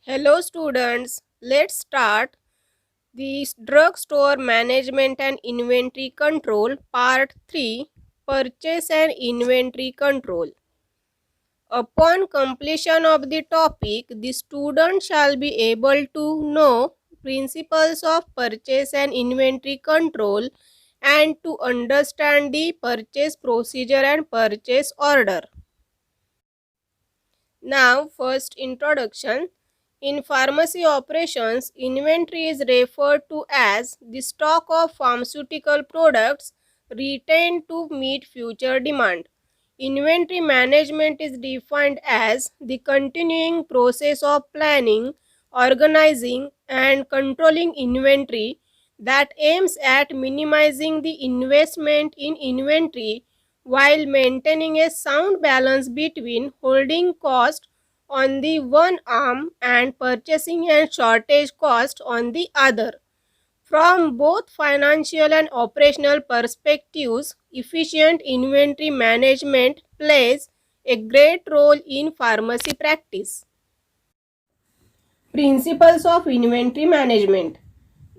Hello students, let's start the Drugstore Management and Inventory Control Part 3, Purchase and Inventory Control. Upon completion of the topic, the student shall be able to know principles of purchase and inventory control and to understand the purchase procedure and purchase order. Now, first introduction. In pharmacy operations, inventory is referred to as the stock of pharmaceutical products retained to meet future demand. Inventory management is defined as the continuing process of planning, organizing, and controlling inventory that aims at minimizing the investment in inventory while maintaining a sound balance between holding cost on the one arm and purchasing and shortage cost on the other. From both financial and operational perspectives, efficient inventory management plays a great role in pharmacy practice. Principles of inventory management.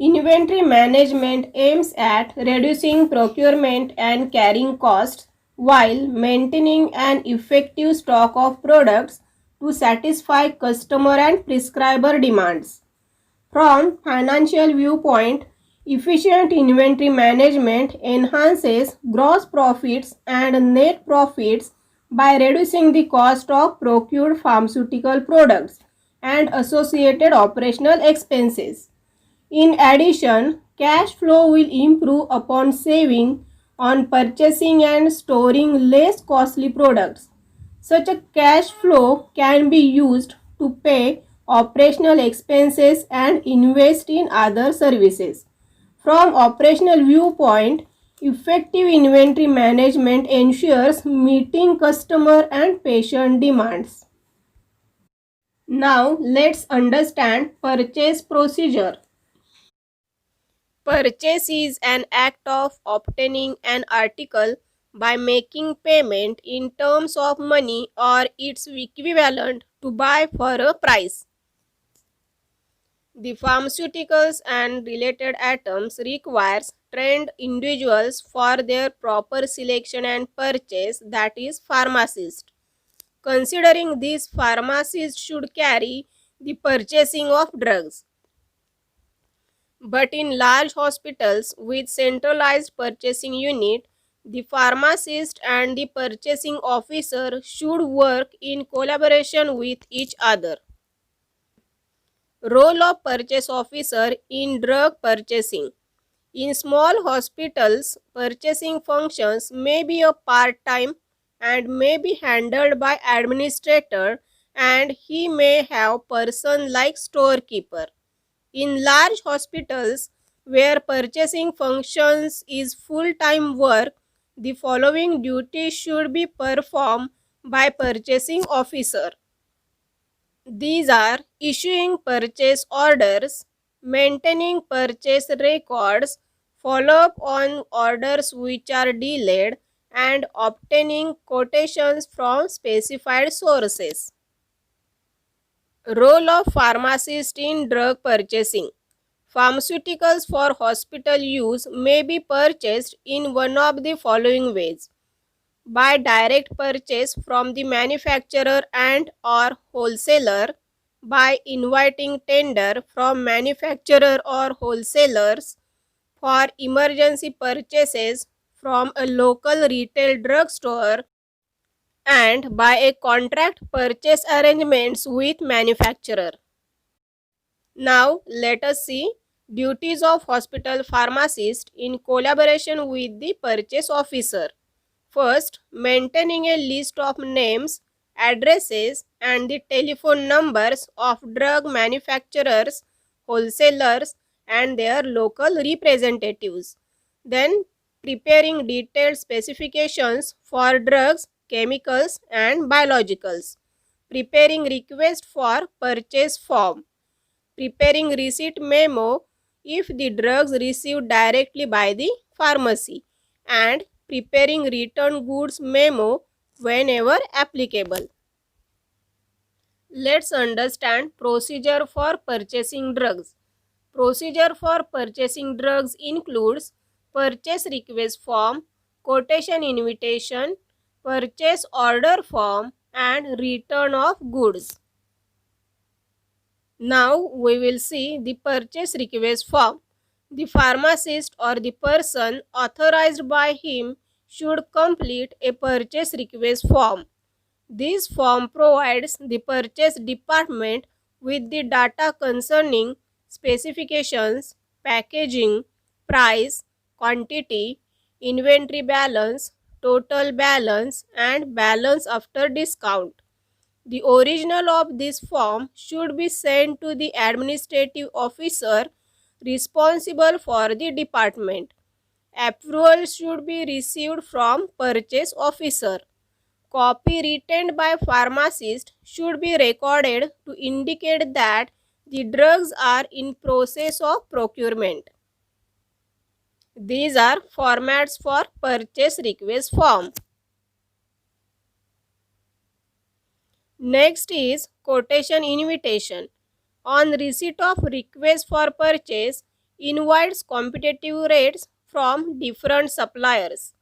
Inventory management aims at reducing procurement and carrying costs while maintaining an effective stock of products to satisfy customer and prescriber demands. From financial viewpoint, efficient inventory management enhances gross profits and net profits by reducing the cost of procured pharmaceutical products and associated operational expenses. In addition, cash flow will improve upon saving on purchasing and storing less costly products. Such a cash flow can be used to pay operational expenses and invest in other services. From operational viewpoint, effective inventory management ensures meeting customer and patient demands. Now let's understand purchase procedure. Purchase is an act of obtaining an article by making payment in terms of money or its equivalent to buy for a price. The pharmaceuticals and related items requires trained individuals for their proper selection and purchase, that is pharmacist. Considering this, pharmacist should carry the purchasing of drugs. But in large hospitals with centralized purchasing unit, the pharmacist and the purchasing officer should work in collaboration with each other. Role of purchase officer in drug purchasing. In small hospitals, purchasing functions may be a part-time and may be handled by administrator, and he may have person like storekeeper. In large hospitals where purchasing functions is full-time work, the following duties should be performed by purchasing officer. These are issuing purchase orders, maintaining purchase records, follow up on orders which are delayed, and obtaining quotations from specified sources. Role of pharmacist in drug purchasing. Pharmaceuticals for hospital use may be purchased in one of the following ways: by direct purchase from the manufacturer and or wholesaler, by inviting tender from manufacturer or wholesalers, for emergency purchases from a local retail drugstore, and by a contract purchase arrangements with manufacturer. Now let us see duties of hospital pharmacist in collaboration with the purchase officer. First, maintaining a list of names, addresses, and the telephone numbers of drug manufacturers, wholesalers, and their local representatives. Then, preparing detailed specifications for drugs, chemicals, and biologicals. Preparing request for purchase form. Preparing receipt memo if the drugs received directly by the pharmacy, and preparing return goods memo whenever applicable. Let's understand procedure for purchasing drugs. Procedure for purchasing drugs includes purchase request form, quotation invitation, purchase order form, and return of goods. Now we will see the purchase request form. The pharmacist or the person authorized by him should complete a purchase request form. This form provides the purchase department with the data concerning specifications, packaging, price, quantity, inventory balance, total balance, and balance after discount. The original of this form should be sent to the administrative officer responsible for the department. Approval should be received from purchase officer. Copy written by pharmacist should be recorded to indicate that the drugs are in process of procurement. These are formats for purchase request form. Next is quotation invitation. On receipt of request for purchase, invites competitive rates from different suppliers.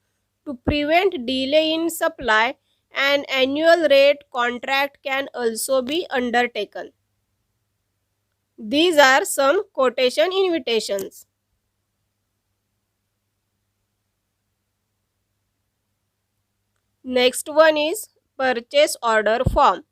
To prevent delay in supply, an annual rate contract can also be undertaken. These are some quotation invitations. Next one is purchase order form.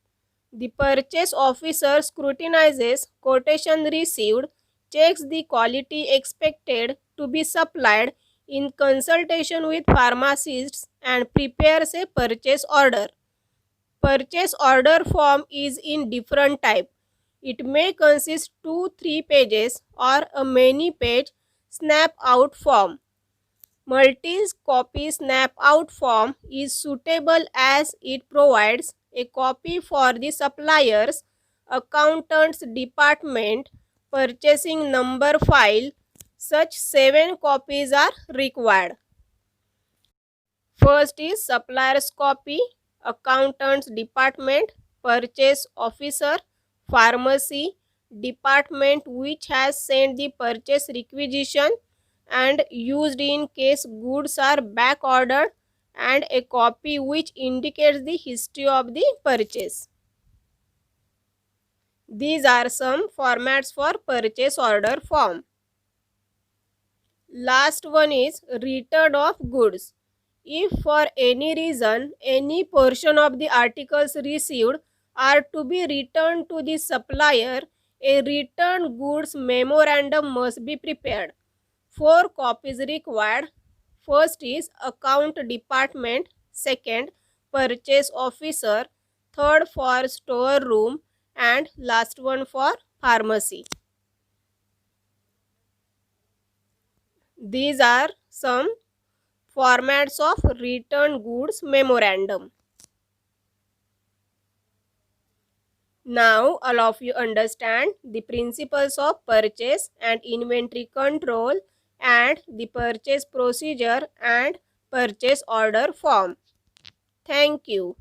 The purchase officer scrutinizes quotation received, checks the quality expected to be supplied in consultation with pharmacists, and prepares a purchase order. Purchase order form is in different type. It may consist 2-3 pages or a many page snap out form. Multi-copy snap-out form is suitable as it provides a copy for the supplier's accountant's department purchasing number file. Such 7 copies are required. First is supplier's copy, accountant's department, purchase officer, pharmacy, department which has sent the purchase requisition and used in case goods are back ordered, and a copy which indicates the history of the purchase. These are some formats for purchase order form. Last one is return of goods. If for any reason any portion of the articles received are to be returned to the supplier, a return goods memorandum must be prepared. 4 copies required. First is account department, second purchase officer, third for store room, and last one for pharmacy. These are some formats of return goods memorandum. Now all of you understand the principles of purchase and inventory control and the purchase procedure and purchase order form. Thank you.